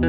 Hey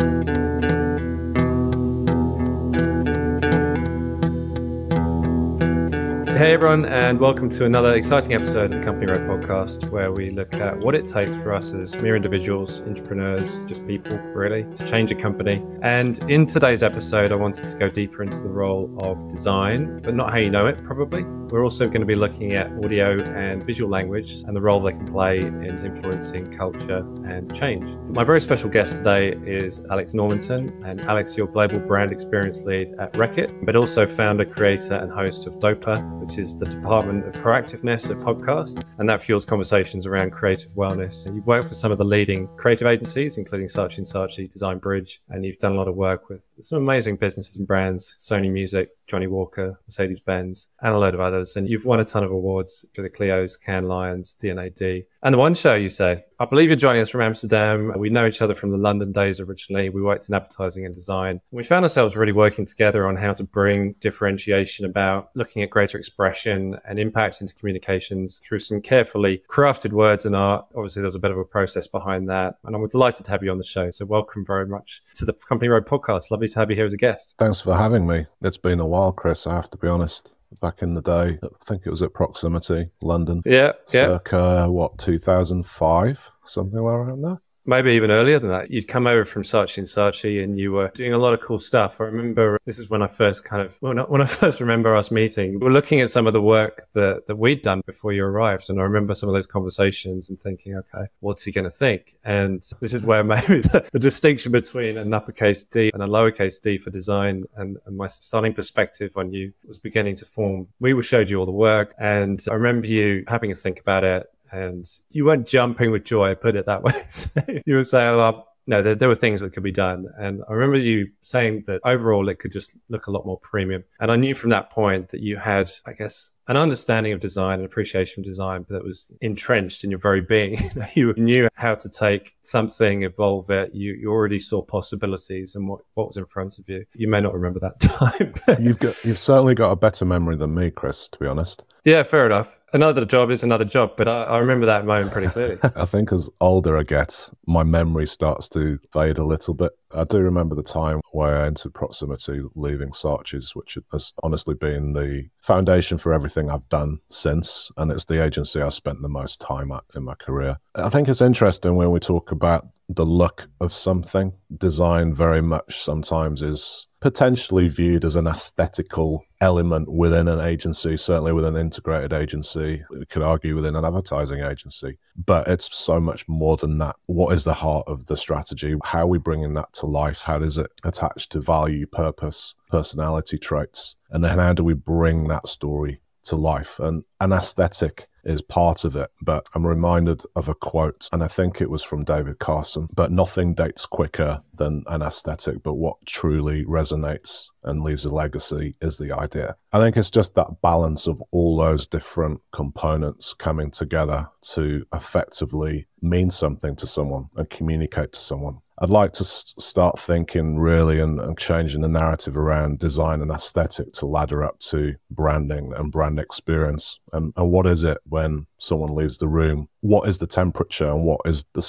everyone, and welcome to another exciting episode of the Company Road podcast, where we look at what it takes for us as mere individuals, entrepreneurs, just people really, to change a company. And in today's episode, I wanted to go deeper into the role of design, but not how you know it, probably. We're also going to be looking at audio and visual language and the role they can play in influencing culture and change. My very special guest today is Alex Normanton, and Alex, you're Global Brand Experience Lead at Reckitt, but also founder, creator, and host of DOPA, which is the Department of Proactiveness, a podcast, and that fuels conversations around creative wellness. And you've worked for some of the leading creative agencies, including Saatchi & Saatchi, Design Bridge, and you've done a lot of work with some amazing businesses and brands, Sony Music, Johnny Walker, Mercedes-Benz, and a load of others. And you've won a ton of awards for the Clio's, Cannes Lions, D&AD. And the One Show, you say. I believe you're joining us from Amsterdam. We know each other from the London days originally. We worked in advertising and design. We found ourselves really working together on how to bring differentiation about looking at greater expression and impact into communications through some carefully crafted words and art. Obviously, there's a bit of a process behind that. And I'm delighted to have you on the show. So welcome very much to the Company Road podcast. Lovely to have you here as a guest. Thanks for having me. It's been a while, Chris, I have to be honest. Back in the day, I think it was at Proximity, London. Yeah. Circa, 2005, something around there? Maybe even earlier than that. You'd come over from Saatchi & Saatchi and you were doing a lot of cool stuff. I remember this is when I first when I first remember us meeting. We were looking at some of the work that we'd done before you arrived. And I remember some of those conversations and thinking, okay, what's he going to think? And this is where maybe the distinction between an uppercase D and a lowercase d for design and my starting perspective on you was beginning to form. We showed you all the work, and I remember you having a think about it. And you weren't jumping with joy, put it that way. So you were saying, well, no, there were things that could be done. And I remember you saying that overall it could just look a lot more premium. And I knew from that point that you had, I guess, an understanding of design and appreciation of design, but that was entrenched in your very being. You knew how to take something, evolve it. You already saw possibilities and what was in front of you. You may not remember that time. You've certainly got a better memory than me, Chris, to be honest. Yeah, fair enough. Another job is another job, but I remember that moment pretty clearly. I think as older I get, my memory starts to fade a little bit. I do remember the time where I entered Proximity, leaving Saatchi's, which has honestly been the foundation for everything I've done since, and it's the agency I spent the most time at in my career. I think it's interesting when we talk about the look of something. Design very much sometimes is potentially viewed as an aesthetical element within an agency, certainly within an integrated agency. We could argue within an advertising agency, but it's so much more than that. What is the heart of the strategy? How are we bringing that to life? How does it attach to value, purpose, personality traits? And then how do we bring that story to life? And an aesthetic is part of it, but I'm reminded of a quote, and I think it was from David Carson, but nothing dates quicker than an aesthetic, but what truly resonates and leaves a legacy is the idea. I think it's just that balance of all those different components coming together to effectively mean something to someone and communicate to someone. I'd like to start thinking really and changing the narrative around design and aesthetic to ladder up to branding and brand experience. And what is it when someone leaves the room? What is the temperature and what is the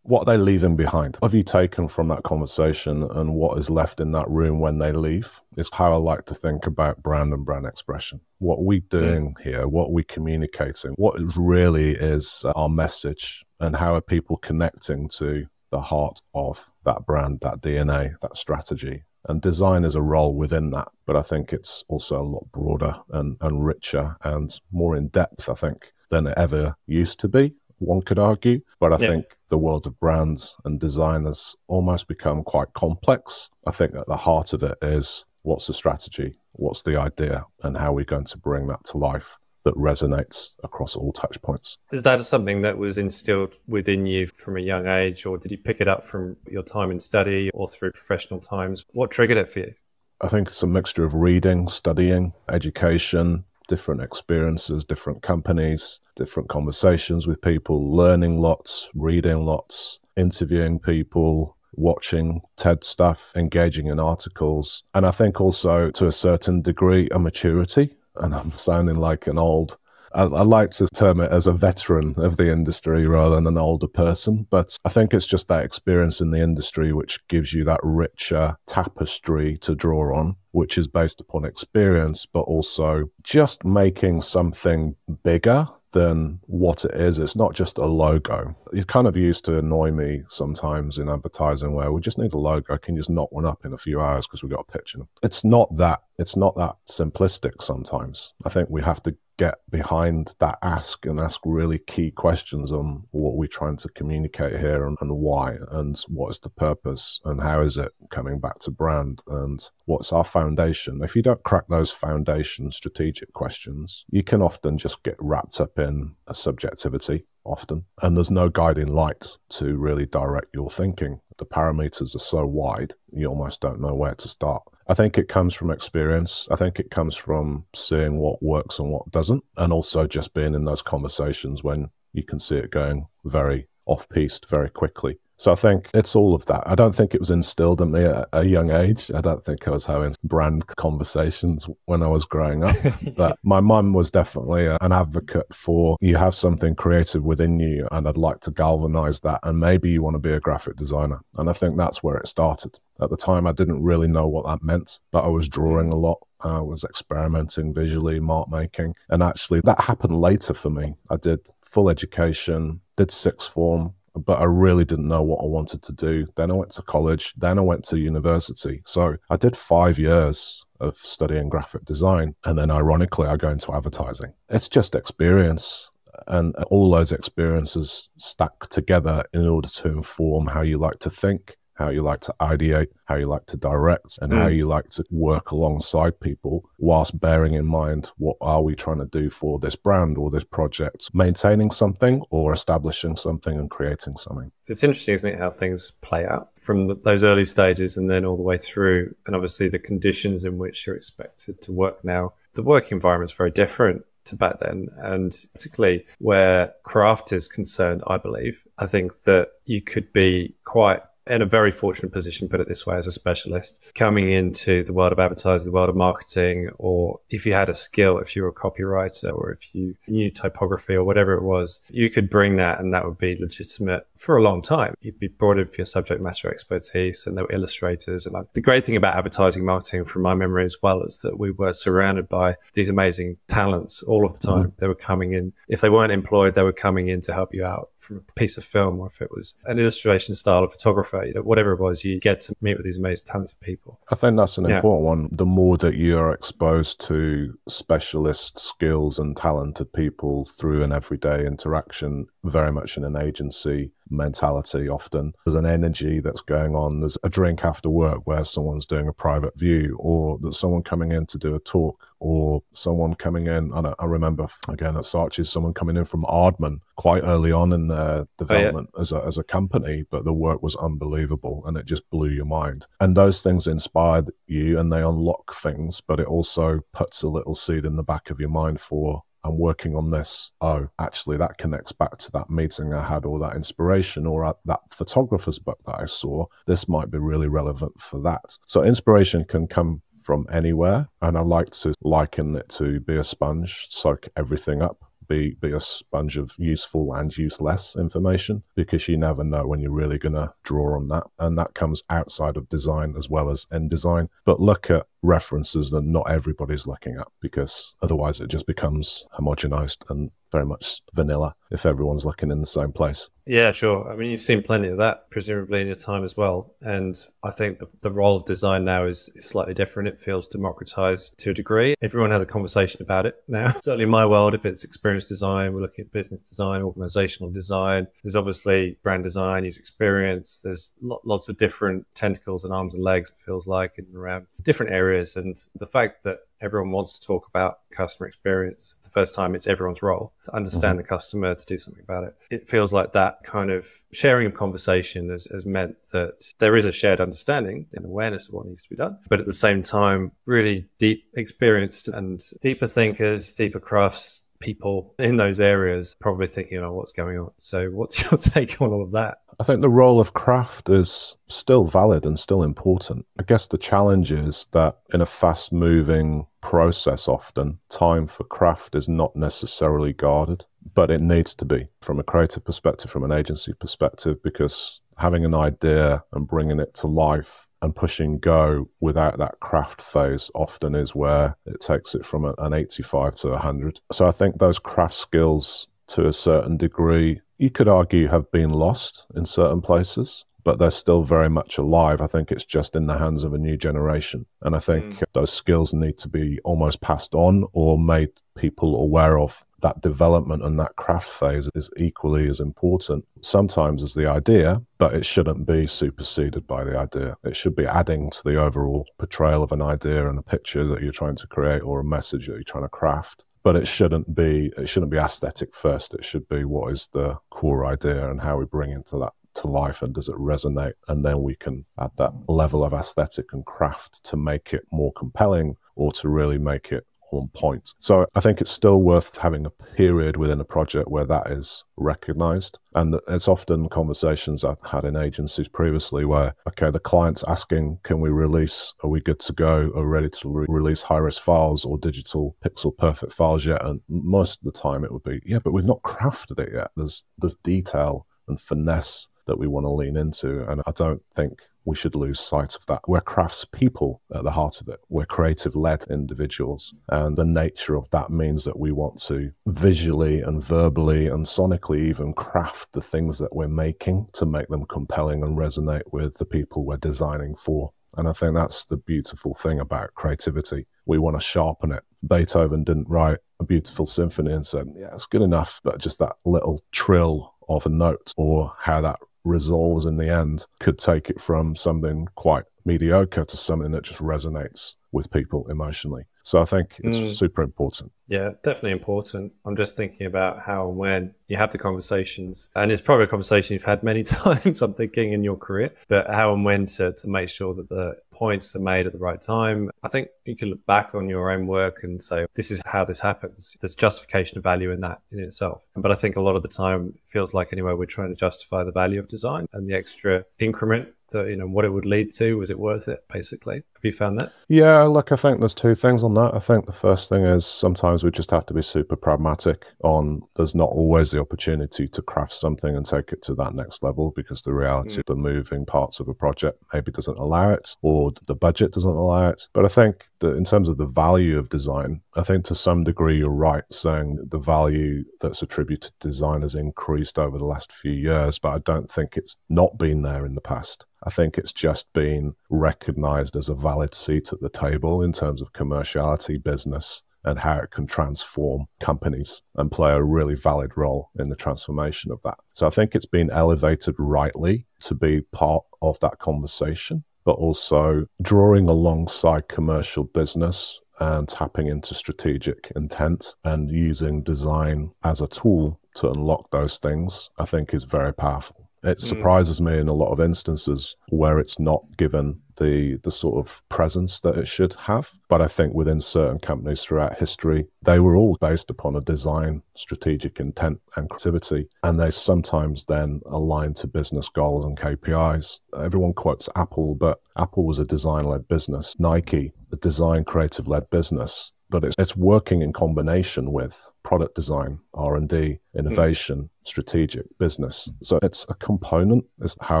what are they leaving behind? What have you taken from that conversation and what is left in that room when they leave is how I like to think about brand and brand expression. What are we doing here? What are we communicating? What really is our message and how are people connecting to the heart of that brand, that DNA, that strategy? And design is a role within that, but I think it's also a lot broader and richer and more in depth, I think, than it ever used to be, one could argue. But I think the world of brands and design has almost become quite complex. I think at the heart of it is what's the strategy, what's the idea, and how we're going to bring that to life that resonates across all touch points. Is that something that was instilled within you from a young age, or did you pick it up from your time in study or through professional times? What triggered it for you? I think it's a mixture of reading, studying, education, different experiences, different companies, different conversations with people, learning lots, reading lots, interviewing people, watching TED stuff, engaging in articles. And I think also to a certain degree, a maturity. And I'm sounding like an old I like to term it as a veteran of the industry rather than an older person. But I think it's just that experience in the industry which gives you that richer tapestry to draw on, which is based upon experience, but also just making something bigger than what it is. It's not just a logo. It kind of used to annoy me sometimes in advertising where we just need a logo. I can just knock one up in a few hours because we've got a picture. It's not that simplistic sometimes. I think we have to get behind that ask really key questions on what we're trying to communicate here and why, and what is the purpose, and how is it coming back to brand, and what's our foundation. If you don't crack those foundation strategic questions, you can often just get wrapped up in a subjectivity often, and there's no guiding light to really direct your thinking. The parameters are so wide, you almost don't know where to start. I think it comes from experience. I think it comes from seeing what works and what doesn't, and also just being in those conversations when you can see it going very off-piste very quickly. So I think it's all of that. I don't think it was instilled in me at a young age. I don't think I was having brand conversations when I was growing up. But my mum was definitely an advocate for, you have something creative within you and I'd like to galvanize that, and maybe you want to be a graphic designer. And I think that's where it started. At the time, I didn't really know what that meant, but I was drawing a lot. I was experimenting visually, mark making. And actually that happened later for me. I did full education, did sixth form, but I really didn't know what I wanted to do. Then I went to college, then I went to university. So I did 5 years of studying graphic design. And then ironically, I go into advertising. It's just experience. And all those experiences stack together in order to inform how you like to think, how you like to ideate, how you like to direct, and how you like to work alongside people, whilst bearing in mind what are we trying to do for this brand or this project, maintaining something or establishing something and creating something. It's interesting, isn't it, how things play out from those early stages and then all the way through, and obviously the conditions in which you're expected to work now. The work environment is very different to back then, and particularly where craft is concerned, I believe. I think that you could be quite in a very fortunate position, put it this way, as a specialist coming into the world of advertising, the world of marketing, or if you had a skill, if you were a copywriter or if you knew typography or whatever it was, you could bring that and that would be legitimate for a long time. You'd be brought in for your subject matter expertise, and there were illustrators. And like, the great thing about advertising marketing from my memory as well is that we were surrounded by these amazing talents all of the time. They were coming in. If they weren't employed, they were coming in to help you out from a piece of film, or if it was an illustration style of photographer, whatever it was, you get to meet with these amazing talented people. I think that's an important one. The more that you are exposed to specialist skills and talented people through an everyday interaction, very much in an agency mentality often, there's an energy that's going on. There's a drink after work where someone's doing a private view, or there's someone coming in to do a talk, or someone coming in. I remember again at Saatchi's, someone coming in from Aardman quite early on in their development as a company, but the work was unbelievable and it just blew your mind. And those things inspired you and they unlock things, but it also puts a little seed in the back of your mind for, I'm working on this. Oh, actually, that connects back to that meeting I had, or that inspiration, or that photographer's book that I saw. This might be really relevant for that. So inspiration can come from anywhere. And I like to liken it to be a sponge, soak everything up. Be a sponge of useful and useless information, because you never know when you're really going to draw on that. And that comes outside of design as well as in design. But look at references that not everybody's looking at, because otherwise it just becomes homogenized and very much vanilla if everyone's looking in the same place. Yeah, sure. I mean, you've seen plenty of that, presumably, in your time as well. And I think the role of design now is slightly different. It feels democratized to a degree. Everyone has a conversation about it now. Certainly in my world, if it's experience design, we're looking at business design, organizational design. There's obviously brand design, user experience. There's lots of different tentacles and arms and legs, it feels like, in and around different areas. And the fact that everyone wants to talk about customer experience, the first time it's everyone's role to understand the customer, to do something about it. It feels like that kind of sharing of conversation has meant that there is a shared understanding and awareness of what needs to be done. But at the same time, really deep experienced and deeper thinkers, deeper crafts people in those areas probably thinking, oh, what's going on? So what's your take on all of that? I think the role of craft is still valid and still important. I guess the challenge is that in a fast-moving process, often time for craft is not necessarily guarded, but it needs to be from a creative perspective, from an agency perspective, because having an idea and bringing it to life and pushing go without that craft phase often is where it takes it from an 85 to 100. So I think those craft skills, to a certain degree, you could argue have been lost in certain places, but they're still very much alive. I think it's just in the hands of a new generation. And I think those skills need to be almost passed on or made people aware of. That development and that craft phase is equally as important sometimes as the idea, but it shouldn't be superseded by the idea. It should be adding to the overall portrayal of an idea and a picture that you're trying to create or a message that you're trying to craft. But it shouldn't be aesthetic first. It should be what is the core idea and how we bring into that to life, and does it resonate? And then we can add that level of aesthetic and craft to make it more compelling or to really make it on point. So I think it's still worth having a period within a project where that is recognized. And it's often conversations I've had in agencies previously where, okay, the client's asking, can we release, are we good to go, are we ready to release high-res files or digital pixel perfect files yet? And most of the time it would be, yeah, but we've not crafted it yet. There's detail and finesse that we want to lean into. And I don't think we should lose sight of that. We're craftspeople at the heart of it. We're creative-led individuals. And the nature of that means that we want to visually and verbally and sonically even craft the things that we're making to make them compelling and resonate with the people we're designing for. And I think that's the beautiful thing about creativity. We want to sharpen it. Beethoven didn't write a beautiful symphony and said, yeah, it's good enough, but just that little trill of a note or how that resolves in the end could take it from something quite mediocre to something that just resonates with people emotionally. So I think it's super important. Yeah, definitely important. I'm just thinking about how and when you have the conversations, and it's probably a conversation you've had many times, I'm thinking, in your career, but how and when to make sure that the points are made at the right time. I think you can look back on your own work and say, this is how this happens. There's justification of value in that in itself. But I think a lot of the time it feels like anyway, we're trying to justify the value of design and the extra increment that, you know, what it would lead to. Was it worth it, basically? Have you found that? Yeah, look, I think there's two things on that. I think the first thing is sometimes we just have to be super pragmatic on there's not always the opportunity to craft something and take it to that next level because the reality of the moving parts of a project maybe doesn't allow it or the budget doesn't allow it. But I think that in terms of the value of design, I think to some degree you're right saying the value that's attributed to design has increased over the last few years, but I don't think it's not been there in the past. I think it's just been recognized as a valid seat at the table in terms of commerciality, business, and how it can transform companies and play a really valid role in the transformation of that. So I think it's been elevated rightly to be part of that conversation, but also drawing alongside commercial business and tapping into strategic intent and using design as a tool to unlock those things, I think is very powerful. It surprises me in a lot of instances where it's not given the sort of presence that it should have. But I think within certain companies throughout history, they were all based upon a design, strategic intent and creativity. And they sometimes then align to business goals and KPIs. Everyone quotes Apple, but Apple was a design-led business. Nike, a design creative-led business. But it's working in combination with product design, R&D, innovation, strategic business. So it's a component, is how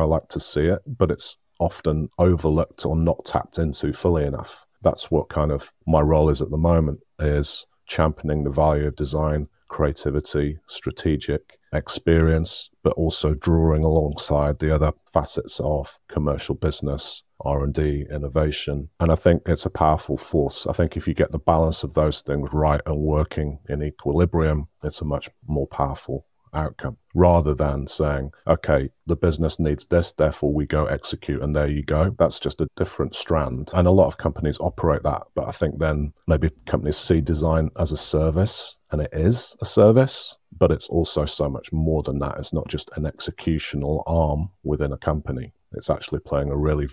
I like to see it, but it's often overlooked or not tapped into fully enough. That's what kind of my role is at the moment, is championing the value of design, creativity, strategic experience, but also drawing alongside the other facets of commercial business, R&D, innovation. And I think it's a powerful force. I think if you get the balance of those things right and working in equilibrium, it's a much more powerful outcome, rather than saying, okay, the business needs this, therefore we go execute and there you go. That's just a different strand. And a lot of companies operate that, but I think then maybe companies see design as a service, and it is a service, but it's also so much more than that. It's not just an executional arm within a company. It's actually playing a really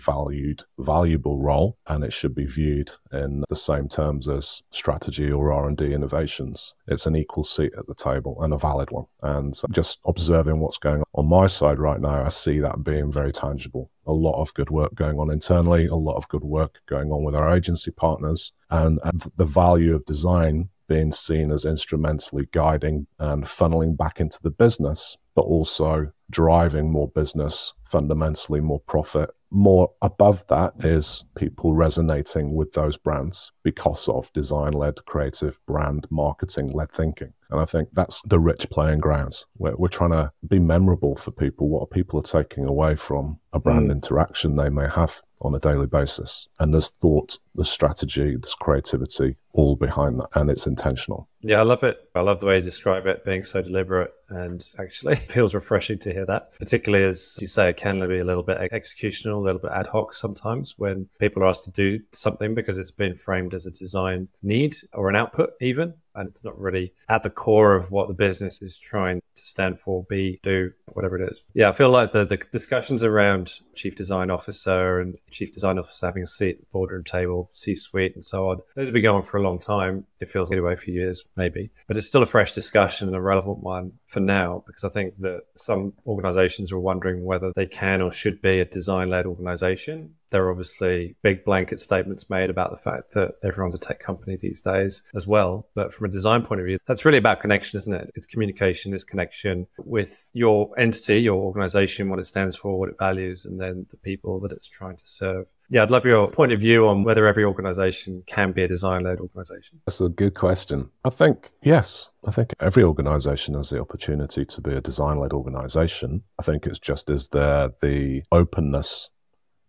valuable role, and it should be viewed in the same terms as strategy or R&D innovations. It's an equal seat at the table and a valid one. And just observing what's going on my side right now, I see that being very tangible. A lot of good work going on internally, a lot of good work going on with our agency partners, and the value of design being seen as instrumentally guiding and funneling back into the business, but also driving more business, fundamentally more profit. More above that is people resonating with those brands because of design-led, creative, brand, marketing-led thinking. And I think that's the rich playing grounds. We're trying to be memorable for people. What people are taking away from a brand interaction they may have on a daily basis. And there's thought, there's strategy, there's creativity all behind that, and it's intentional. Yeah, I love it. I love the way you describe it being so deliberate, and actually feels refreshing to hear that, particularly as you say, it can be a little bit executional, a little bit ad hoc sometimes when people are asked to do something because it's been framed as a design need or an output even, and it's not really at the core of what the business is trying to stand for, be, do, whatever it is. Yeah, I feel like the discussions around chief design officer and chief design officer having a seat at the boardroom table, C-suite and so on, those have been going for a long time. It feels anyway for years, maybe. But it's still a fresh discussion and a relevant one for now, because I think that some organizations are wondering whether they can or should be a design-led organization. There are obviously big blanket statements made about the fact that everyone's a tech company these days as well. But from a design point of view, that's really about connection, isn't it? It's communication, it's connection with your entity, your organization, what it stands for, what it values, and then the people that it's trying to serve. Yeah, I'd love your point of view on whether every organization can be a design-led organization. That's a good question. I think, yes. I think every organization has the opportunity to be a design-led organization. I think it's just as there the openness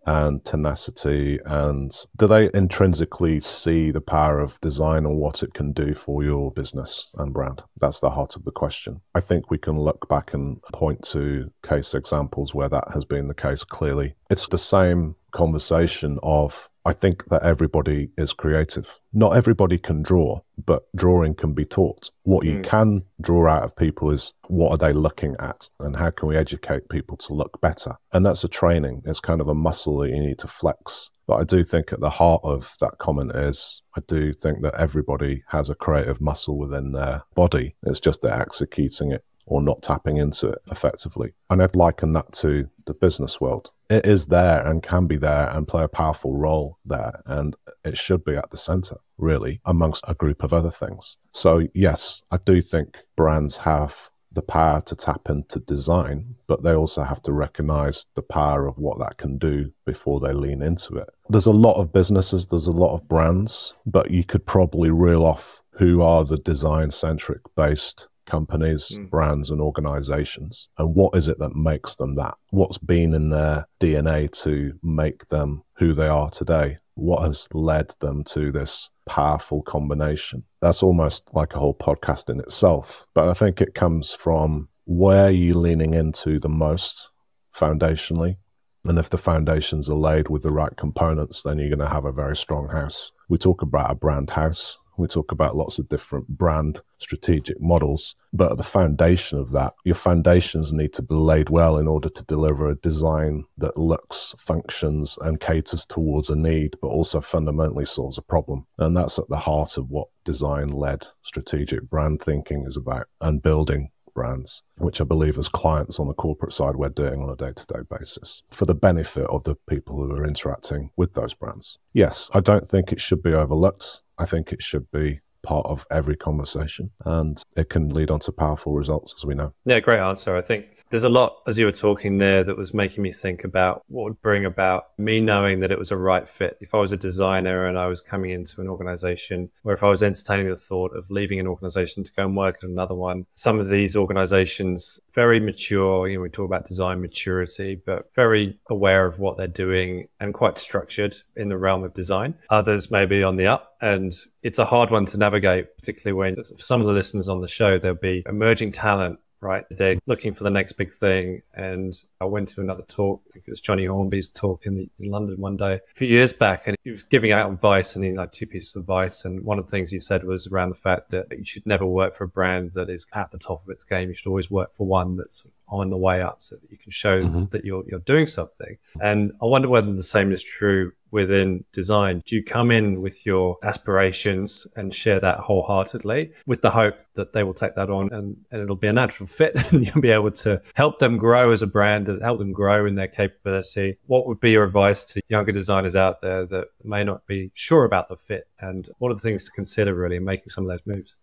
and tenacity, and do they intrinsically see the power of design and what it can do for your business and brand? That's the heart of the question. I think we can look back and point to case examples where that has been the case clearly. It's the same conversation of, I think that everybody is creative. Not everybody can draw, but drawing can be taught. What you can draw out of people is what are they looking at and how can we educate people to look better? And that's a training. It's kind of a muscle that you need to flex. But I do think at the heart of that comment is, I do think that everybody has a creative muscle within their body. It's just they're executing it or not tapping into it effectively. And I'd liken that to the business world. It is there and can be there and play a powerful role there. And it should be at the center, really, amongst a group of other things. So yes, I do think brands have the power to tap into design, but they also have to recognize the power of what that can do before they lean into it. There's a lot of businesses, there's a lot of brands, but you could probably reel off who are the design-centric based companies, brands and organizations, and what is it that makes them that? What's been in their DNA to make them who they are today? What has led them to this powerful combination? That's almost like a whole podcast in itself, but I think it comes from where you're leaning into the most foundationally, and if the foundations are laid with the right components, then you're going to have a very strong house. We talk about a brand house. We talk about lots of different brand strategic models, but at the foundation of that, your foundations need to be laid well in order to deliver a design that looks, functions, and caters towards a need, but also fundamentally solves a problem. And that's at the heart of what design-led strategic brand thinking is about, and building brands, which I believe as clients on the corporate side, we're doing on a day-to-day basis for the benefit of the people who are interacting with those brands. Yes, I don't think it should be overlooked. I think it should be part of every conversation, and it can lead on to powerful results, as we know. Yeah, great answer. I think there's a lot, as you were talking there, that was making me think about what would bring about me knowing that it was a right fit. If I was a designer and I was coming into an organization, or if I was entertaining the thought of leaving an organization to go and work at another one, some of these organizations, very mature, we talk about design maturity, but very aware of what they're doing and quite structured in the realm of design. Others maybe on the up, and it's a hard one to navigate, particularly when for some of the listeners on the show, there'll be emerging talent, right? They're looking for the next big thing. And I went to another talk, I think it was Johnny Hornby's talk in London one day, a few years back, and he was giving out advice, and he had 2 pieces of advice. And one of the things he said was around the fact that you should never work for a brand that is at the top of its game. You should always work for one that's on the way up so that you can show that you're doing something. And I wonder whether the same is true within design. Do you come in with your aspirations and share that wholeheartedly with the hope that they will take that on and it'll be a natural fit and you'll be able to help them grow as a brand, help them grow in their capability? What would be your advice to younger designers out there that may not be sure about the fit, and what are the things to consider really in making some of those moves?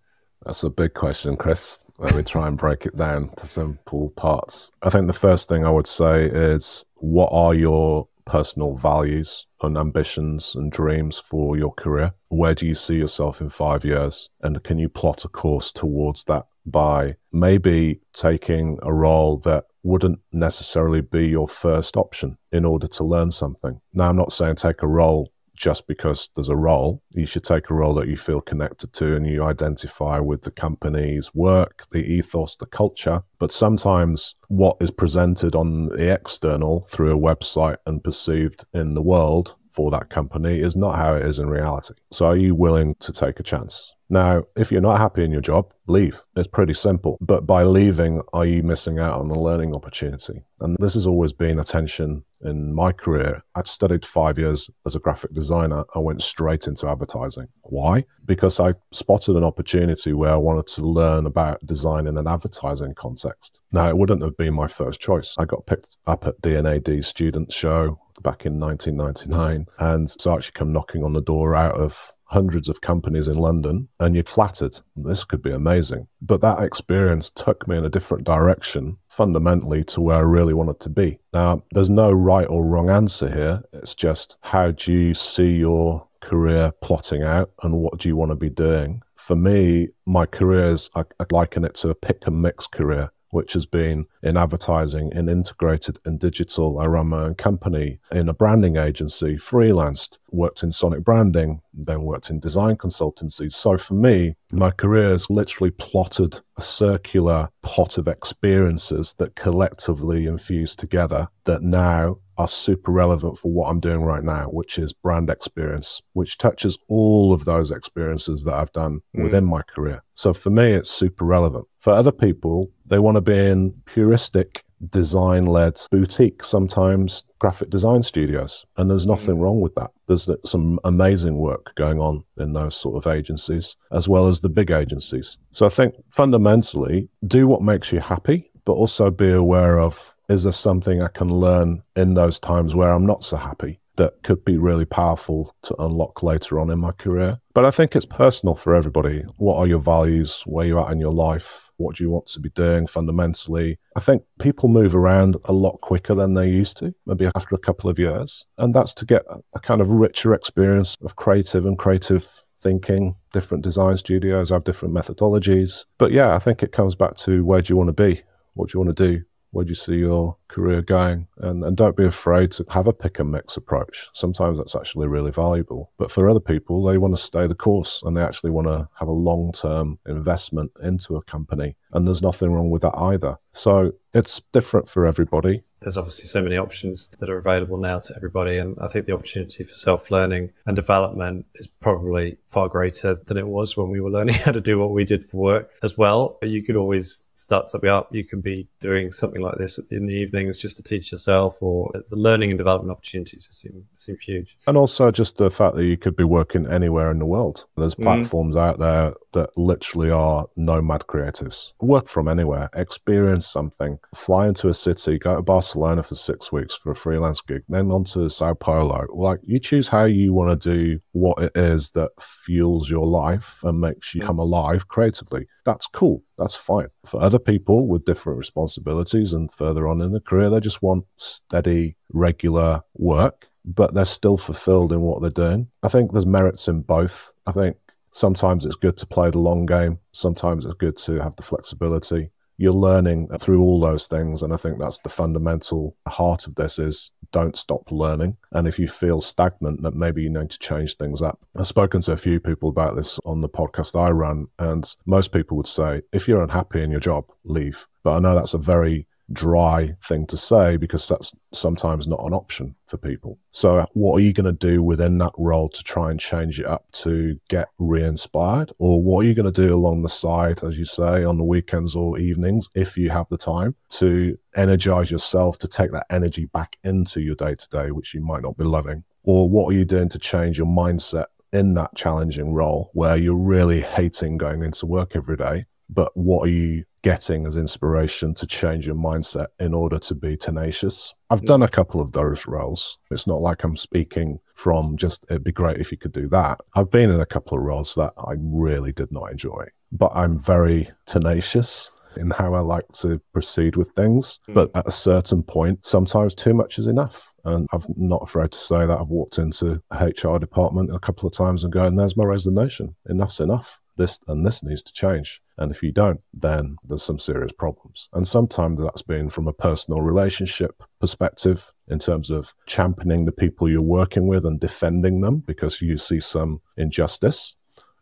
That's a big question, Chris. Let me try and break it down to simple parts. I think the first thing I would say is, what are your personal values and ambitions and dreams for your career? Where do you see yourself in 5 years? And can you plot a course towards that by maybe taking a role that wouldn't necessarily be your first option in order to learn something? Now, I'm not saying take a role just because there's a role. You should take a role that you feel connected to and you identify with the company's work, the ethos, the culture. But sometimes what is presented on the external through a website and perceived in the world for that company is not how it is in reality. So are you willing to take a chance? Now, if you're not happy in your job, leave. It's pretty simple. But by leaving, are you missing out on a learning opportunity? And this has always been a tension in my career. I'd studied 5 years as a graphic designer. I went straight into advertising. Why? Because I spotted an opportunity where I wanted to learn about design in an advertising context. Now, it wouldn't have been my first choice. I got picked up at D&AD Student Show back in 1999. And so I actually come knocking on the door out of hundreds of companies in London, and you're flattered. This could be amazing. But that experience took me in a different direction, fundamentally, to where I really wanted to be. Now, there's no right or wrong answer here. It's just, how do you see your career plotting out and what do you want to be doing? For me, my career is, I liken it to a pick and mix career, which has been in advertising, in integrated and digital. I ran my own company in a branding agency, freelanced, worked in sonic branding, then worked in design consultancy. So for me, my career has literally plotted a circular pot of experiences that collectively infuse together that now are super relevant for what I'm doing right now, which is brand experience, which touches all of those experiences that I've done within my career. So for me, it's super relevant. For other people, they want to be in puristic, design-led boutique, sometimes graphic design studios. And there's nothing wrong with that. There's some amazing work going on in those sort of agencies, as well as the big agencies. So I think fundamentally, do what makes you happy, but also be aware of, is there something I can learn in those times where I'm not so happy that could be really powerful to unlock later on in my career? But I think it's personal for everybody. What are your values? Where you're at in your life? What do you want to be doing fundamentally? I think people move around a lot quicker than they used to, maybe after a couple of years. And that's to get a kind of richer experience of creative thinking. Different design studios have different methodologies. But yeah, I think it comes back to, where do you want to be? What do you want to do? Where do you see your career going? And don't be afraid to have a pick and mix approach. Sometimes that's actually really valuable. But for other people, they want to stay the course and they actually want to have a long-term investment into a company. And there's nothing wrong with that either. So it's different for everybody. There's obviously so many options that are available now to everybody. And I think the opportunity for self-learning and development is probably far greater than it was when we were learning how to do what we did for work as well. You could always start something up. You can be doing something like this in the evenings just to teach yourself, or the learning and development opportunities seem huge. And also just the fact that you could be working anywhere in the world. There's platforms out there that literally are nomad creatives. Work from anywhere, experience something, fly into a city, go to Barcelona for 6 weeks for a freelance gig, then on to Sao Paulo. Like, you choose how you want to do what it is that fuels your life and makes you come alive creatively. That's cool. That's fine. For other people with different responsibilities and further on in the career, they just want steady, regular work, but they're still fulfilled in what they're doing. I think there's merits in both. I think sometimes it's good to play the long game. Sometimes it's good to have the flexibility. You're learning through all those things. And I think that's the fundamental heart of this, is don't stop learning. And if you feel stagnant, that maybe you need to change things up. I've spoken to a few people about this on the podcast I run, and most people would say, if you're unhappy in your job, leave. But I know that's a very dry thing to say because that's sometimes not an option for people. So what are you going to do within that role to try and change it up to get re-inspired? Or what are you going to do along the side, as you say, on the weekends or evenings, if you have the time, to energize yourself, to take that energy back into your day-to-day, which you might not be loving? Or what are you doing to change your mindset in that challenging role where you're really hating going into work every day? But what are you getting as inspiration to change your mindset in order to be tenacious? I've done a couple of those roles. It's not like I'm speaking from just, it'd be great if you could do that. I've been in a couple of roles that I really did not enjoy, but I'm very tenacious in how I like to proceed with things. But at a certain point, sometimes too much is enough. And I'm not afraid to say that I've walked into a HR department a couple of times and going, there's my resignation. Enough's enough. This needs to change. And if you don't, then there's some serious problems. And sometimes that's been from a personal relationship perspective in terms of championing the people you're working with and defending them because you see some injustice.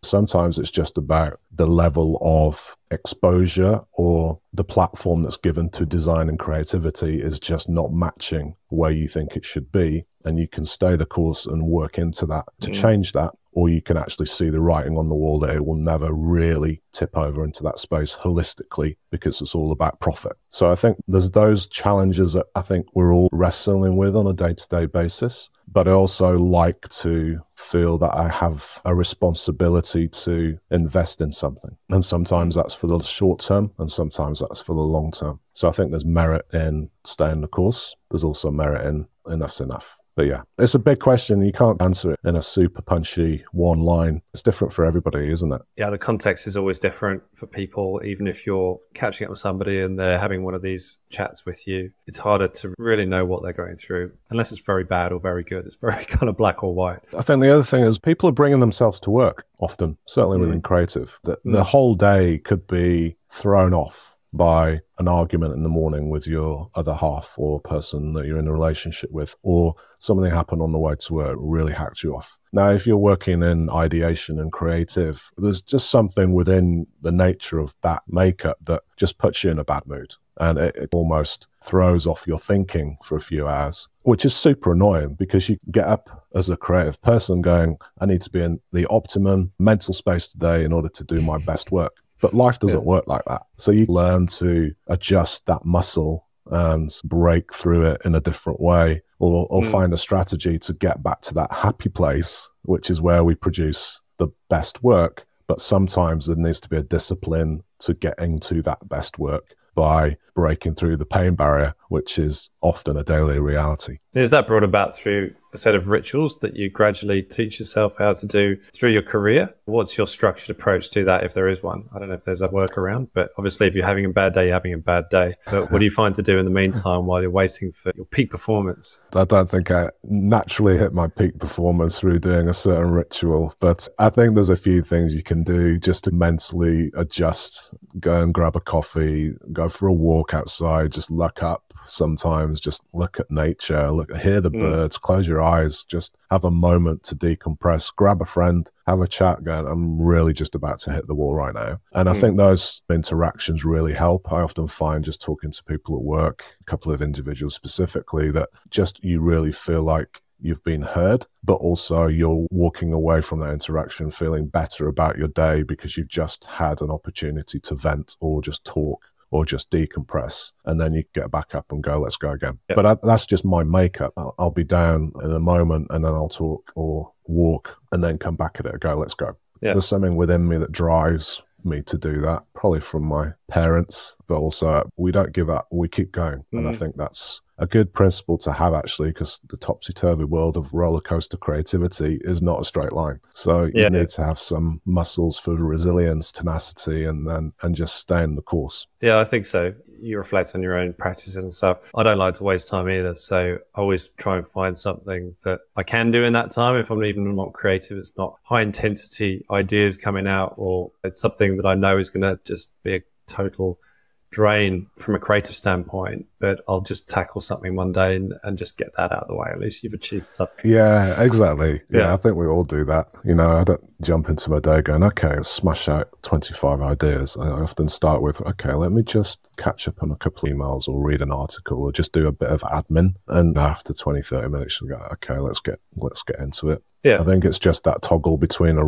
Sometimes it's just about the level of exposure or the platform that's given to design and creativity is just not matching where you think it should be. And you can stay the course and work into that to change that. Or you can actually see the writing on the wall that it will never really tip over into that space holistically because it's all about profit. So I think there's those challenges that I think we're all wrestling with on a day-to-day basis. But I also like to feel that I have a responsibility to invest in something. And sometimes that's for the short term and sometimes that's for the long term. So I think there's merit in staying the course. There's also merit in enough's enough. But yeah, it's a big question. You can't answer it in a super punchy one line. It's different for everybody, isn't it? Yeah, the context is always different for people. Even if you're catching up with somebody and they're having one of these chats with you, it's harder to really know what they're going through unless it's very bad or very good. It's very kind of black or white. I think the other thing is people are bringing themselves to work often, certainly within creative. The whole day could be thrown off by an argument in the morning with your other half or person that you're in a relationship with, or something happened on the way to work really hacked you off. Now, if you're working in ideation and creative, there's just something within the nature of that makeup that just puts you in a bad mood. And it almost throws off your thinking for a few hours, which is super annoying because you get up as a creative person going, I need to be in the optimum mental space today in order to do my best work. But life doesn't work like that. So you learn to adjust that muscle and break through it in a different way or find a strategy to get back to that happy place, which is where we produce the best work. But sometimes there needs to be a discipline to getting to that best work by breaking through the pain barrier, which is often a daily reality. Is that brought about through a set of rituals that you gradually teach yourself how to do through your career? What's your structured approach to that, if there is one? I don't know if there's a workaround, but obviously if you're having a bad day, you're having a bad day. But what do you find to do in the meantime while you're waiting for your peak performance? I don't think I naturally hit my peak performance through doing a certain ritual, but I think there's a few things you can do just to mentally adjust. Go and grab a coffee, go for a walk outside, just look up. Sometimes just look at nature, hear the birds, close your eyes, just have a moment to decompress, grab a friend, have a chat going, I'm really just about to hit the wall right now. And I think those interactions really help. I often find just talking to people at work, a couple of individuals specifically, that just you really feel like you've been heard, but also you're walking away from that interaction feeling better about your day because you've just had an opportunity to vent or just talk or just decompress, and then you get back up and go, let's go again. Yep. But that's just my makeup. I'll be down in a moment and then I'll talk or walk and then come back at it and go, let's go. Yep. There's something within me that drives me to do that, probably from my parents, but also we don't give up, we keep going. And I think that's a good principle to have, actually, because the topsy-turvy world of roller coaster creativity is not a straight line. So you need to have some muscles for resilience, tenacity, and just stay in the course. Yeah, I think so. You reflect on your own practices and stuff. I don't like to waste time either. So I always try and find something that I can do in that time. If I'm even not creative, it's not high intensity ideas coming out, or it's something that I know is going to just be a total drain from a creative standpoint, but I'll just tackle something one day and just get that out of the way. At least you've achieved something. Yeah, exactly. Yeah, I think we all do that. You know, jump into my day going, okay, I'll smash out 25 ideas. I often start with, okay, let me just catch up on a couple of emails or read an article or just do a bit of admin. And after 20, 30 minutes, you go, okay, let's get into it. Yeah. I think it's just that toggle between a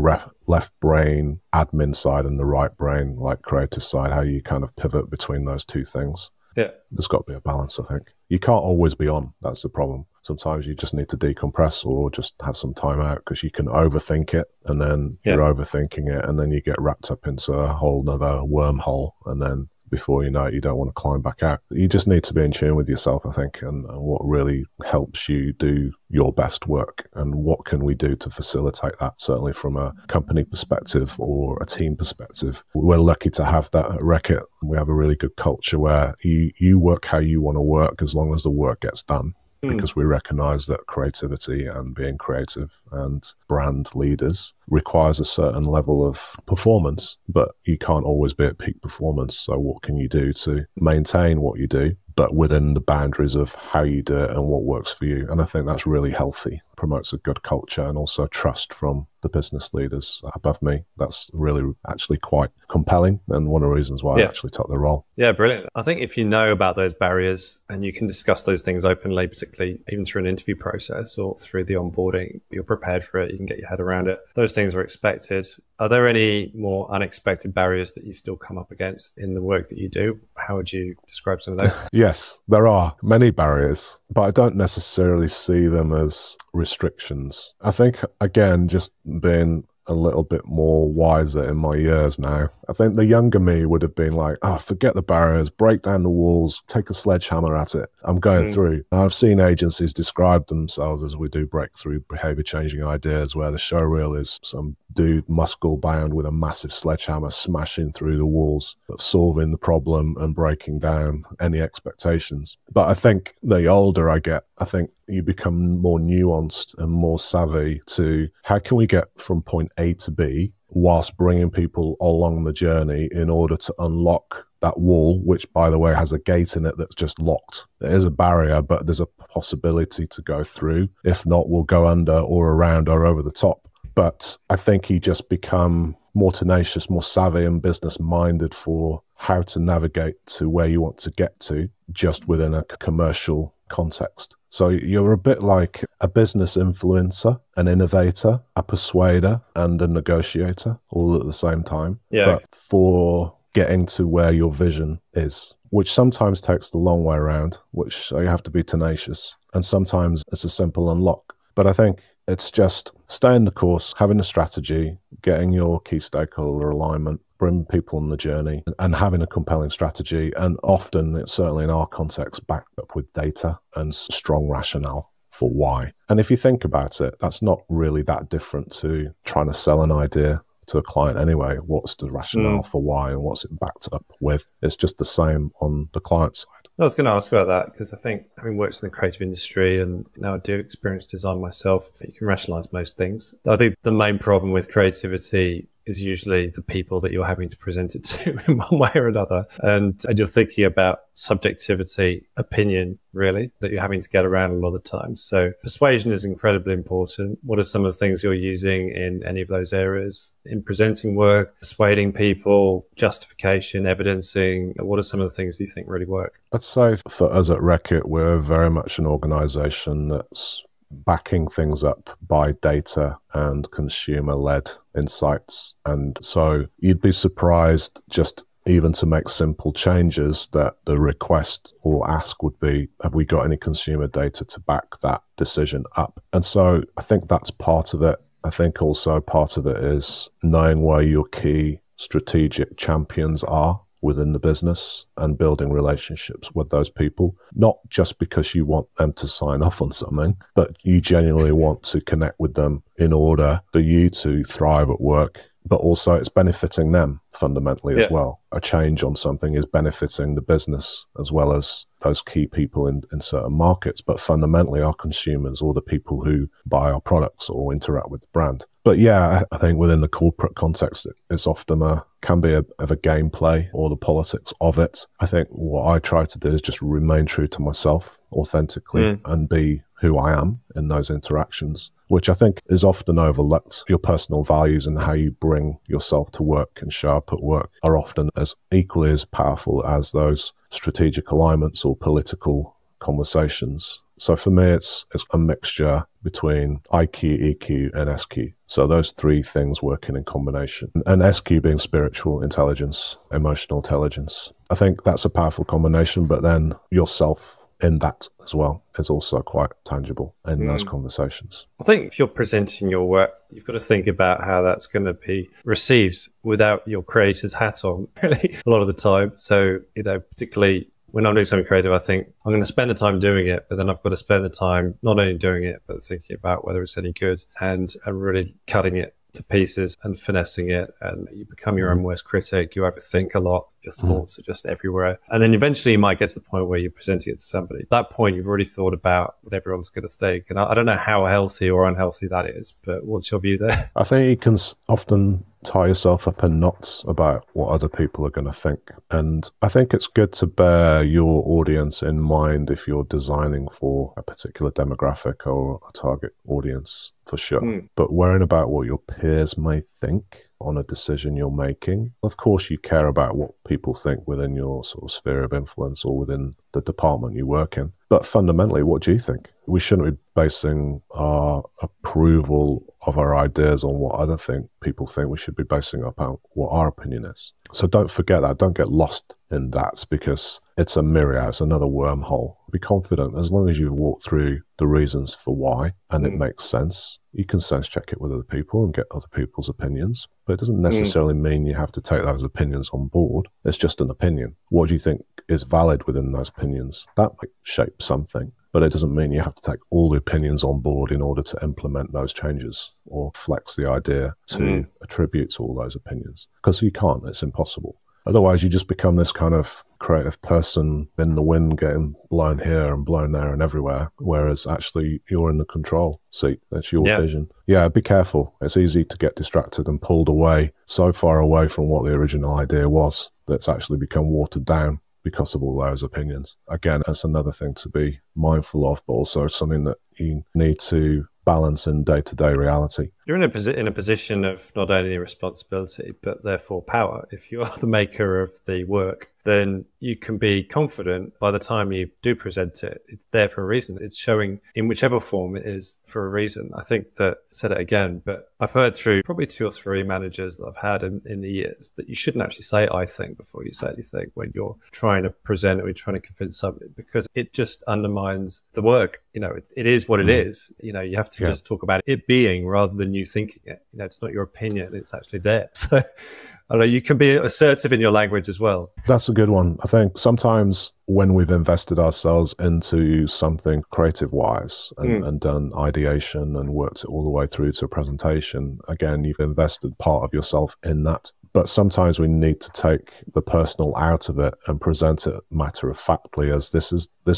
left brain admin side and the right brain, like creative side, how you kind of pivot between those two things. Yeah. There's got to be a balance, I think. You can't always be on. That's the problem. Sometimes you just need to decompress or just have some time out, because you can overthink it, and then you're overthinking it, and then you get wrapped up into a whole nother wormhole, and then before you know it, you don't want to climb back out. You just need to be in tune with yourself, I think, and what really helps you do your best work, and what can we do to facilitate that, certainly from a company perspective or a team perspective. We're lucky to have that at Reckitt. We have a really good culture where you work how you want to work as long as the work gets done. Because we recognize that creativity and being creative and brand leaders requires a certain level of performance, but you can't always be at peak performance. So what can you do to maintain what you do, but within the boundaries of how you do it and what works for you? And I think that's really healthy, promotes a good culture, and also trust from the business leaders above me. That's really actually quite compelling, and one of the reasons why I actually took the role. Yeah, brilliant. I think if you know about those barriers and you can discuss those things openly, particularly even through an interview process or through the onboarding, you're prepared for it, you can get your head around it. Those things are expected. Are there any more unexpected barriers that you still come up against in the work that you do? How would you describe some of those? Yes, there are many barriers, but I don't necessarily see them as restrictions. I think, again, just being a little bit more wiser in my years now, I think the younger me would have been like, forget the barriers, break down the walls, take a sledgehammer at it. I'm going through. Now, I've seen agencies describe themselves as we do breakthrough behavior changing ideas, where the showreel is some dude muscle bound with a massive sledgehammer smashing through the walls of solving the problem and breaking down any expectations. But I think the older I get, I think you become more nuanced and more savvy to how can we get from point A to B whilst bringing people along the journey in order to unlock that wall, which, by the way, has a gate in it that's just locked. There is a barrier, but there's a possibility to go through. If not, we'll go under or around or over the top. But I think you just become more tenacious, more savvy and business-minded for how to navigate to where you want to get to, just within a commercial context. So you're a bit like a business influencer, an innovator, a persuader, and a negotiator all at the same time. Yeah. But for getting to where your vision is, which sometimes takes the long way around, which you have to be tenacious. And sometimes it's a simple unlock. But I think it's just staying the course, having a strategy, getting your key stakeholder alignment, bringing people on the journey, and having a compelling strategy. And often, it's certainly in our context, backed up with data and strong rationale for why. And if you think about it, that's not really that different to trying to sell an idea to a client anyway. What's the rationale for why, and what's it backed up with? It's just the same on the client side. I was going to ask about that, because I think, having worked in the creative industry and now I do experience design myself, you can rationalize most things. I think the main problem with creativity is usually the people that you're having to present it to in one way or another. And you're thinking about subjectivity, opinion, really, that you're having to get around a lot of the time. So persuasion is incredibly important. What are some of the things you're using in any of those areas? In presenting work, persuading people, justification, evidencing, what are some of the things that you think really work? I'd say for us at Reckitt, we're very much an organization that's backing things up by data and consumer-led insights. And so you'd be surprised, just even to make simple changes, that the request or ask would be, have we got any consumer data to back that decision up? And so I think that's part of it. I think also part of it is knowing where your key strategic champions are within the business and building relationships with those people, not just because you want them to sign off on something, but you genuinely want to connect with them in order for you to thrive at work, but also it's benefiting them fundamentally as well. A change on something is benefiting the business as well as those key people in certain markets, but fundamentally our consumers, or the people who buy our products or interact with the brand. But yeah, I think within the corporate context, it's often can be of a gameplay or the politics of it. I think what I try to do is just remain true to myself authentically and be who I am in those interactions, which I think is often overlooked. Your personal values and how you bring yourself to work and show up at work are often as equally as powerful as those strategic alignments or political conversations. So for me, it's a mixture between IQ, EQ, and SQ. So those three things working in combination. And SQ being spiritual intelligence, emotional intelligence. I think that's a powerful combination, but then yourself in that as well is also quite tangible in those conversations. I think if you're presenting your work, you've got to think about how that's going to be received without your creator's hat on, really, a lot of the time. So, particularly when I'm doing something creative, I think I'm going to spend the time doing it, but then I've got to spend the time not only doing it, but thinking about whether it's any good and really cutting it to pieces and finessing it. And you become your own worst critic. You overthink a lot. Your thoughts are just everywhere. And then eventually you might get to the point where you're presenting it to somebody. At that point, you've already thought about what everyone's going to think. And I don't know how healthy or unhealthy that is, but what's your view there? I think you can often tie yourself up in knots about what other people are going to think. And I think it's good to bear your audience in mind if you're designing for a particular demographic or a target audience, for sure. But worrying about what your peers may think on a decision you're making. Of course, you care about what people think within your sort of sphere of influence or within the department you work in. But fundamentally, what do you think? We shouldn't be basing our approval of our ideas on what other people think. We should be basing upon what our opinion is. So don't forget that. Don't get lost in that, because it's a myriad. It's another wormhole. Be confident. As long as you've walked through the reasons for why and it makes sense, you can sense check it with other people and get other people's opinions. But it doesn't necessarily mean you have to take those opinions on board. It's just an opinion. What do you think is valid within those opinions? That might shape something. But it doesn't mean you have to take all the opinions on board in order to implement those changes or flex the idea to attribute to all those opinions. Because you can't. It's impossible. Otherwise, you just become this kind of creative person in the wind, getting blown here and blown there and everywhere, whereas actually you're in the control seat. That's your vision. Yeah, be careful. It's easy to get distracted and pulled away, so far away from what the original idea was, that's actually become watered down because of all those opinions. Again, that's another thing to be mindful of, but also something that you need to balance in day-to-day reality. You're in a position of not only responsibility, but therefore power. If you are the maker of the work, then you can be confident by the time you do present it. It's there for a reason. It's showing in whichever form it is for a reason. I think that, said it again, but I've heard through probably 2 or 3 managers that I've had in the years that you shouldn't actually say I think before you say anything when you're trying to present it or you're trying to convince somebody, because it just undermines the work. It is what it is. You have to just talk about it being rather than you thinking it. It's not your opinion. It's actually there. So I don't know, you can be assertive in your language as well. That's a good one. I think sometimes when we've invested ourselves into something creative-wise and done ideation and worked it all the way through to a presentation, again, you've invested part of yourself in that. But sometimes we need to take the personal out of it and present it matter-of-factly as this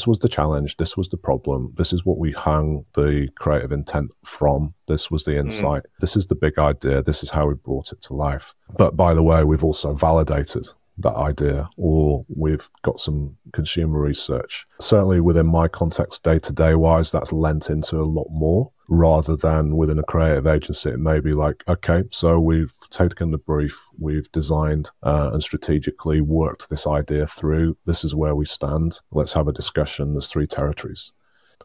was the challenge, this was the problem, this is what we hung the creative intent from, this was the insight, this is the big idea, this is how we brought it to life. But by the way, we've also validated that idea, or we've got some consumer research. Certainly within my context, day-to-day wise, that's lent into a lot more, rather than within a creative agency. It may be like, okay, so we've taken the brief, we've designed and strategically worked this idea through. This is where we stand. Let's have a discussion. There's 3 territories.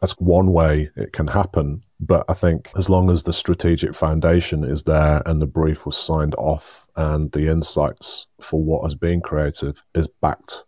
That's one way it can happen. But I think as long as the strategic foundation is there and the brief was signed off and the insights for what has been creative is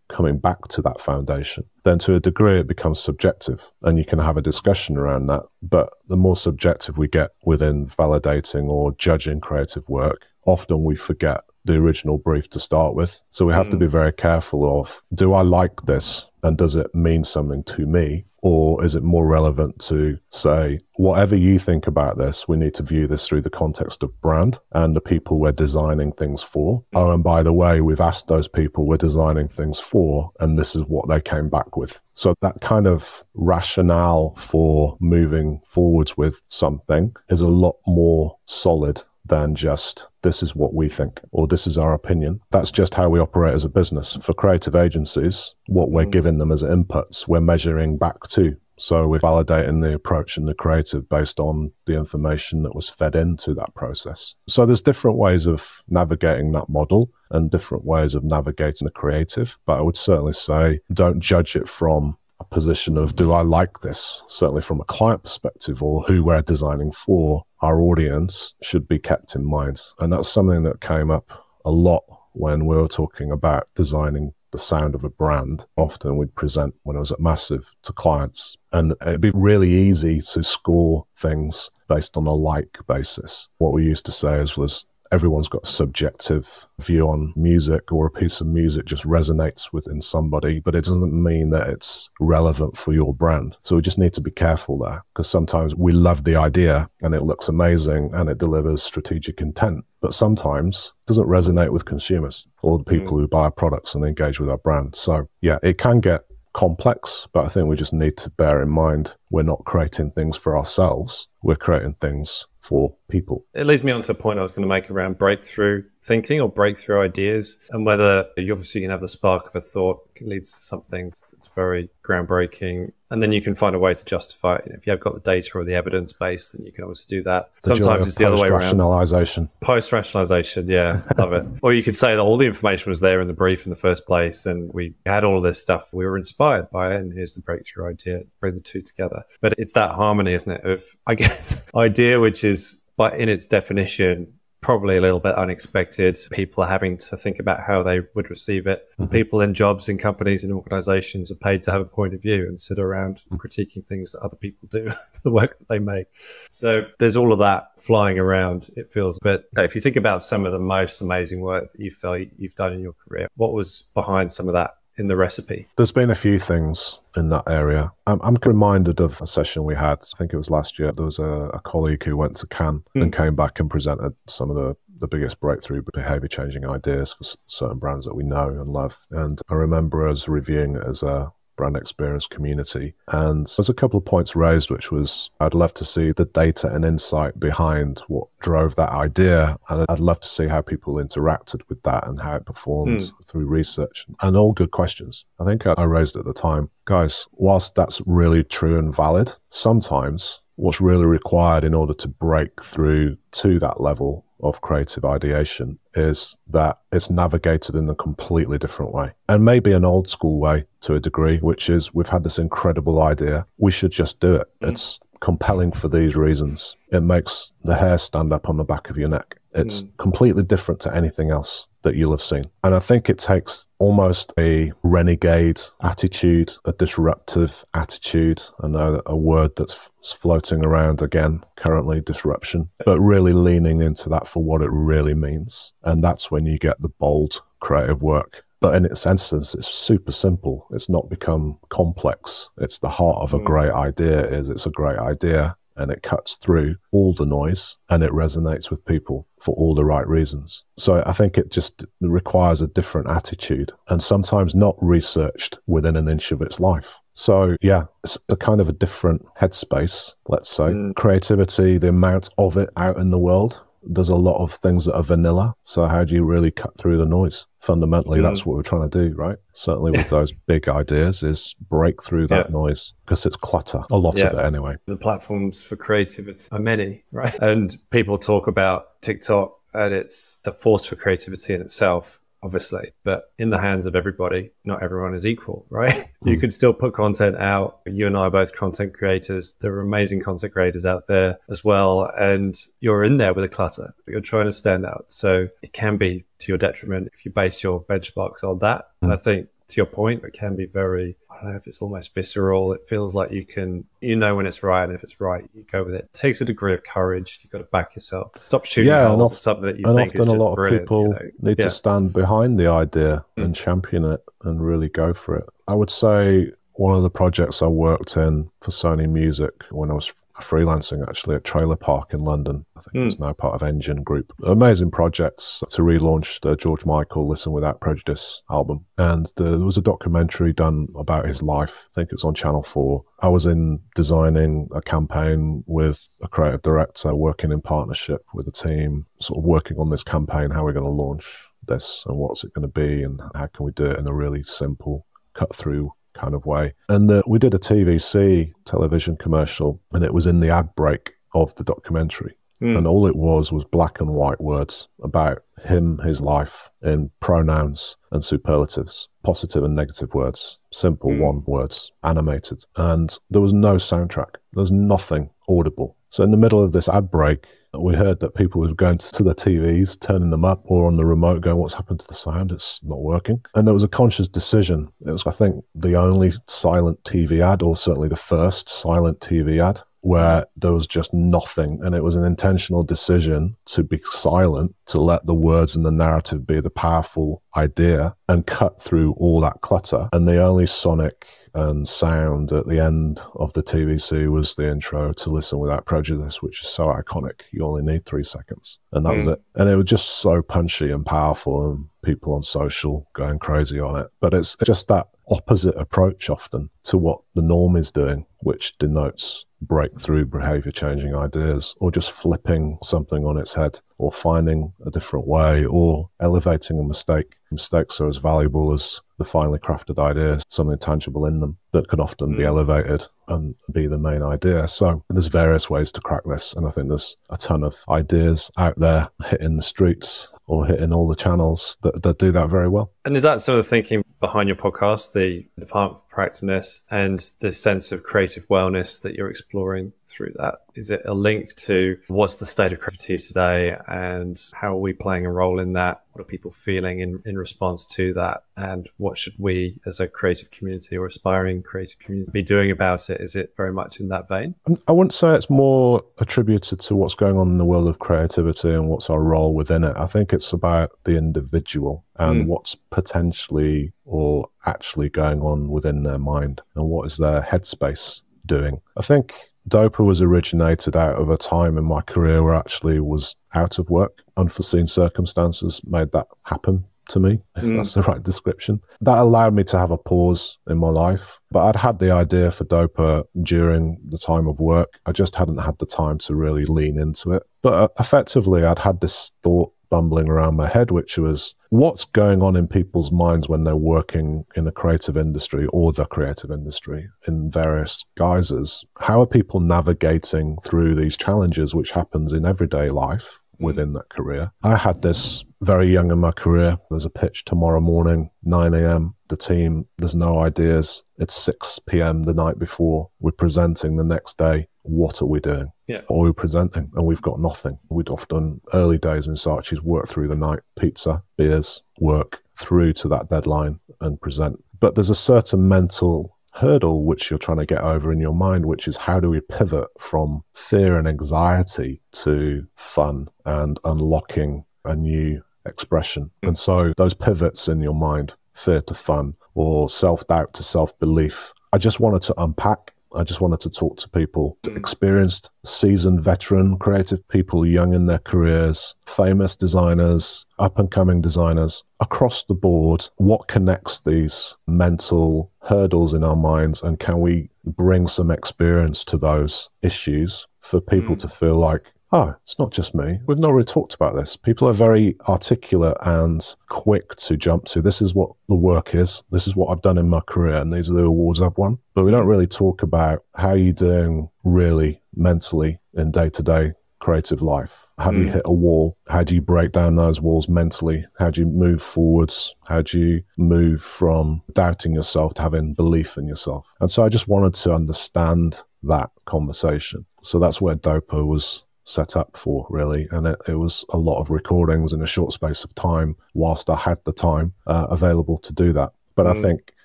coming back to that foundation, then to a degree it becomes subjective and you can have a discussion around that. But the more subjective we get within validating or judging creative work, often we forget the original brief to start with. So we have to be very careful of, do I like this and does it mean something to me? Or is it more relevant to say, whatever you think about this, we need to view this through the context of brand and the people we're designing things for. Oh, and by the way, we've asked those people we're designing things for, and this is what they came back with. So that kind of rationale for moving forwards with something is a lot more solid than just, this is what we think, or this is our opinion. That's just how we operate as a business. For creative agencies, what we're giving them as inputs, we're measuring back to. So we're validating the approach and the creative based on the information that was fed into that process. So there's different ways of navigating that model and different ways of navigating the creative. But I would certainly say don't judge it from a position of, do I like this? Certainly from a client perspective, or who we're designing for, our audience should be kept in mind. And that's something that came up a lot when we were talking about designing the sound of a brand. Often we'd present, when I was at Massive, to clients, and it'd be really easy to score things based on a like basis. What we used to say was everyone's got a subjective view on music, or a piece of music just resonates within somebody, but it doesn't mean that it's relevant for your brand. So we just need to be careful there, because sometimes we love the idea and it looks amazing and it delivers strategic intent, but sometimes it doesn't resonate with consumers or the people who buy our products and engage with our brand. So yeah, it can get complex, but I think we just need to bear in mind we're not creating things for ourselves, we're creating things for people. It leads me on to a point I was going to make around breakthrough thinking or breakthrough ideas, and whether you obviously can have the spark of a thought that leads to something that's very groundbreaking, and then you can find a way to justify it. If you have got the data or the evidence base, then you can obviously do that. Sometimes it's the other way around. Post-rationalization. Post-rationalization, yeah, love it. Or you could say that all the information was there in the brief in the first place, and we had all of this stuff, we were inspired by it, and here's the breakthrough idea, bring the two together. But it's that harmony, isn't it, of, I guess, idea, which is, by in its definition, probably a little bit unexpected. People are having to think about how they would receive it. People in jobs, in companies, in organizations are paid to have a point of view and sit around critiquing things that other people do, the work that they make. So there's all of that flying around, it feels. But if you think about some of the most amazing work that you felt you've done in your career, what was behind some of that in the recipe? There's been a few things in that area. I'm reminded of a session we had, I think it was last year. There was a colleague who went to Cannes and came back and presented some of the biggest breakthrough behavior changing ideas for certain brands that we know and love. And I remember us reviewing it as a brand experience community. And there's a couple of points raised, which was, I'd love to see the data and insight behind what drove that idea. And I'd love to see how people interacted with that and how it performed through research, and all good questions. I think I raised at the time, guys, whilst that's really true and valid, sometimes what's really required in order to break through to that level of creative ideation is that it's navigated in a completely different way, and maybe an old school way to a degree, which is, we've had this incredible idea, we should just do it. It's compelling for these reasons. It makes the hair stand up on the back of your neck. It's completely different to anything else that you'll have seen. And I think it takes almost a renegade attitude, a disruptive attitude. I know that a word that's floating around again currently, disruption, but really leaning into that for what it really means. And that's when you get the bold creative work. But in its essence, it's super simple. It's not become complex. It's the heart of a great idea. It's a great idea, and it cuts through all the noise and it resonates with people for all the right reasons. So I think it just requires a different attitude, and sometimes not researched within an inch of its life. So yeah, it's a kind of a different headspace, let's say. Creativity, the amount of it out in the world, there's a lot of things that are vanilla. So how do you really cut through the noise? Fundamentally, that's what we're trying to do, right? Certainly with those big ideas, is break through that noise, because it's clutter, a lot of it anyway. The platforms for creativity are many, right? And people talk about TikTok, and it's the force for creativity in itself, obviously, but in the hands of everybody, not everyone is equal, right? You can still put content out. You and I are both content creators. There are amazing content creators out there as well. And you're in there with a clutter, but you're trying to stand out. So it can be to your detriment if you base your benchmarks on that. And I think, to your point, it can be very, I don't know if it's almost visceral. It feels like you know when it's right, and if it's right, you go with it. It takes a degree of courage. You've got to back yourself. Stop shooting holes at something that you think is just brilliant. And often a lot of people need to stand behind the idea and champion it and really go for it. I would say one of the projects I worked in for Sony Music when I was freelancing, actually, at Trailer Park in London. I think it's now part of Engine Group. Amazing projects to relaunch the George Michael Listen Without Prejudice album. And there was a documentary done about his life. I think it was on Channel 4. I was in designing a campaign with a creative director, working in partnership with a team, sort of working on this campaign, how we're going to launch this and what's it going to be and how can we do it in a really simple, cut through kind of way. And we did a television commercial, and it was in the ad break of the documentary. And all it was black and white words about him, his life, in pronouns and superlatives, positive and negative words, simple one words, animated. And there was no soundtrack. There was nothing audible. So in the middle of this ad break, we heard that people were going to the TVs, turning them up, or on the remote going, what's happened to the sound? It's not working. And there was a conscious decision. It was, I think, the only silent TV ad, or certainly the first silent TV ad, where there was just nothing. And it was an intentional decision to be silent, to let the words and the narrative be the powerful idea and cut through all that clutter. And the only sonic and sound at the end of the TVC was the intro to Listen Without Prejudice, which is so iconic. You only need 3 seconds. And that was it. And it was just so punchy and powerful, and people on social going crazy on it. But it's just that opposite approach often to what the norm is doing, which denotes breakthrough behavior changing ideas, or just flipping something on its head, or finding a different way, or elevating a mistake. Mistakes are as valuable as the finely crafted ideas, something tangible in them that can often be elevated and be the main idea. So there's various ways to crack this, and I think there's a ton of ideas out there hitting the streets or hitting all the channels that do that very well. And is that sort of thinking behind your podcast, the department of proactiveness and the sense of creative wellness that you're exploring through that? Is it a link to what's the state of creativity today, and how are we playing a role in that? What are people feeling in response to that? And what should we as a creative community or aspiring creative community be doing about it? Is it very much in that vein? I wouldn't say it's more attributed to what's going on in the world of creativity and what's our role within it. I think it's about the individual and what's potentially or actually going on within their mind, and what is their headspace doing. I think Dopa was originated out of a time in my career where I actually was out of work. Unforeseen circumstances made that happen to me, if that's the right description. That allowed me to have a pause in my life. But I'd had the idea for Dopa during the time of work. I just hadn't had the time to really lean into it. But effectively, I'd had this thought bumbling around my head, which was, what's going on in people's minds when they're working in the creative industry or the creative industry in various guises? How are people navigating through these challenges, which happens in everyday life within that career? I had this very young in my career. There's a pitch tomorrow morning, 9 a.m. The team, there's no ideas. It's 6 p.m. the night before. We're presenting the next day. What are we doing? Yeah. Or we're presenting and we've got nothing. We'd often, early days in Saatchi's, work through the night, pizza, beers, work through to that deadline and present. But there's a certain mental hurdle which you're trying to get over in your mind, which is, how do we pivot from fear and anxiety to fun and unlocking a new expression? And so those pivots in your mind, fear to fun or self-doubt to self-belief, I just wanted to unpack. I just wanted to talk to people, experienced, seasoned, veteran, creative people, young in their careers, famous designers, up-and-coming designers, across the board. What connects these mental hurdles in our minds, and can we bring some experience to those issues for people to feel like, oh, it's not just me. We've not really talked about this. People are very articulate and quick to jump to, this is what the work is, this is what I've done in my career, and these are the awards I've won. But we don't really talk about how you're doing really mentally in day-to-day creative life. Have you hit a wall? How do you break down those walls mentally? How do you move forwards? How do you move from doubting yourself to having belief in yourself? And so I just wanted to understand that conversation. So that's where Dopa was set up for, really. And it was a lot of recordings in a short space of time, whilst I had the time available to do that. But I think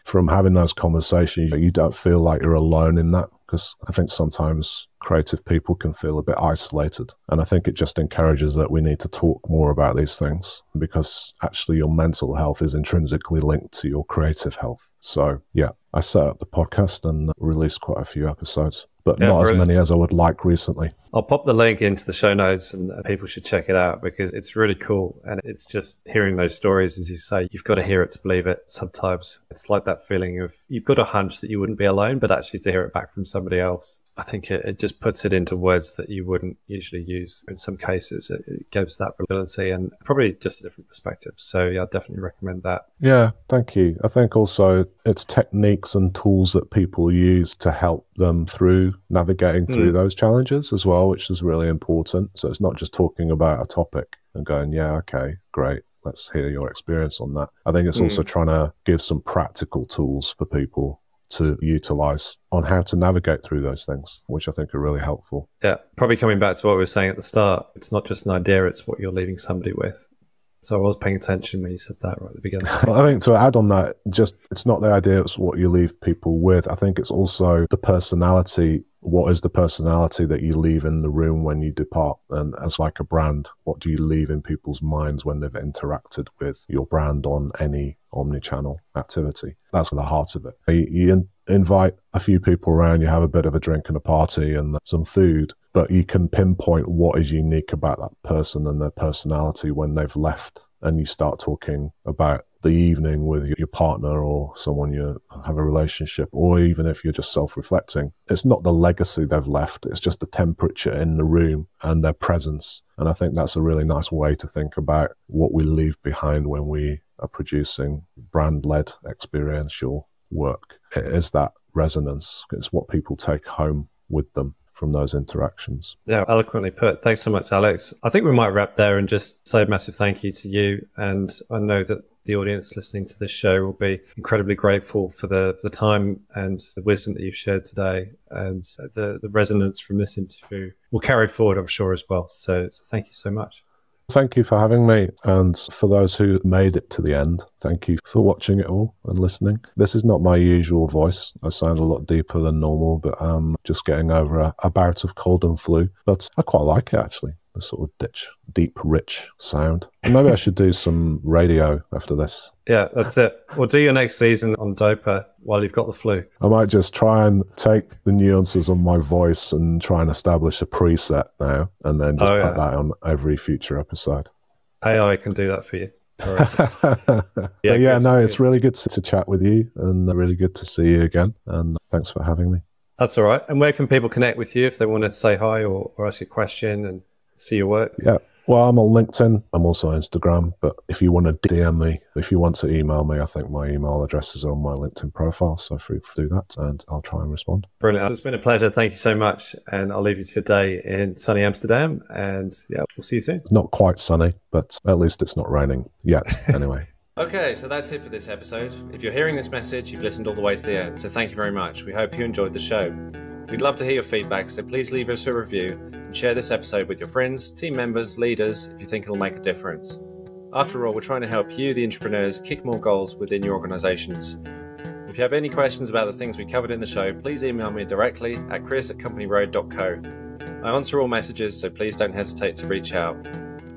from having those conversations, you don't feel like you're alone in that, because I think sometimes creative people can feel a bit isolated. And I think it just encourages that we need to talk more about these things, because actually your mental health is intrinsically linked to your creative health. So yeah, I set up the podcast and released quite a few episodes, but not as many as I would like recently. I'll pop the link into the show notes, and people should check it out, because it's really cool. And it's just hearing those stories, as you say, you've got to hear it to believe it. Sometimes it's like that feeling of, you've got a hunch that you wouldn't be alone, but actually to hear it back from somebody else I think it just puts it into words that you wouldn't usually use in some cases. It gives that ability and probably just a different perspective. So yeah, I definitely recommend that. Yeah, thank you. I think also it's techniques and tools that people use to help them through navigating through those challenges as well, which is really important. So it's not just talking about a topic and going, yeah, okay, great. Let's hear your experience on that. I think it's also trying to give some practical tools for people to utilize on how to navigate through those things, which I think are really helpful. Yeah, probably coming back to what we were saying at the start, it's not just an idea, it's what you're leaving somebody with. So I was paying attention when you said that right at the beginning. Well, I think to add on that, just it's not the idea, it's what you leave people with. I think it's also the personality. What is the personality that you leave in the room when you depart? And as like a brand, what do you leave in people's minds when they've interacted with your brand on any omni-channel activity? That's the heart of it. You invite a few people around, you have a bit of a drink and a party and some food, but you can pinpoint what is unique about that person and their personality when they've left, and you start talking about the evening with your partner or someone you have a relationship, or even if you're just self-reflecting. It's not the legacy they've left, it's just the temperature in the room and their presence. And I think that's a really nice way to think about what we leave behind when we are producing brand-led experiential work. It is that resonance. It's what people take home with them from those interactions. Yeah, eloquently put. Thanks so much, Alex. I think we might wrap there and just say a massive thank you to you. And I know that the audience listening to this show will be incredibly grateful for the time and the wisdom that you've shared today, and the resonance from this interview will carry forward, I'm sure, as well. So thank you so much. Thank you for having me. And for those who made it to the end, thank you for watching it all and listening. This is not my usual voice. I sound a lot deeper than normal, but I'm just getting over a bout of cold and flu. But I quite like it, actually. The sort of deep, rich sound. And maybe I should do some radio after this. Yeah, that's it. We'll do your next season on Dopa while you've got the flu. I might just try and take the nuances of my voice and try and establish a preset now, and then just put that on every future episode. AI can do that for you. It's really good to chat with you, and really good to see you again. And thanks for having me. That's all right. And where can people connect with you if they want to say hi or ask you a question and see your work? Yeah. Well, I'm on LinkedIn. I'm also on Instagram. But if you want to DM me, if you want to email me, I think my email addresses are on my LinkedIn profile. So free to do that, and I'll try and respond. Brilliant. It's been a pleasure. Thank you so much. And I'll leave you to your day in sunny Amsterdam. And yeah, we'll see you soon. Not quite sunny, but at least it's not raining yet, anyway. Okay, so that's it for this episode. If you're hearing this message, you've listened all the way to the end. So thank you very much. We hope you enjoyed the show. We'd love to hear your feedback, so please leave us a review and share this episode with your friends, team members, leaders, if you think it'll make a difference. After all, we're trying to help you, the entrepreneurs, kick more goals within your organizations. If you have any questions about the things we covered in the show, please email me directly at chris@companyroad.co. I answer all messages, so please don't hesitate to reach out.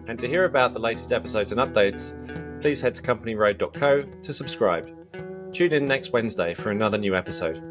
And to hear about the latest episodes and updates, please head to companyroad.co to subscribe. Tune in next Wednesday for another new episode.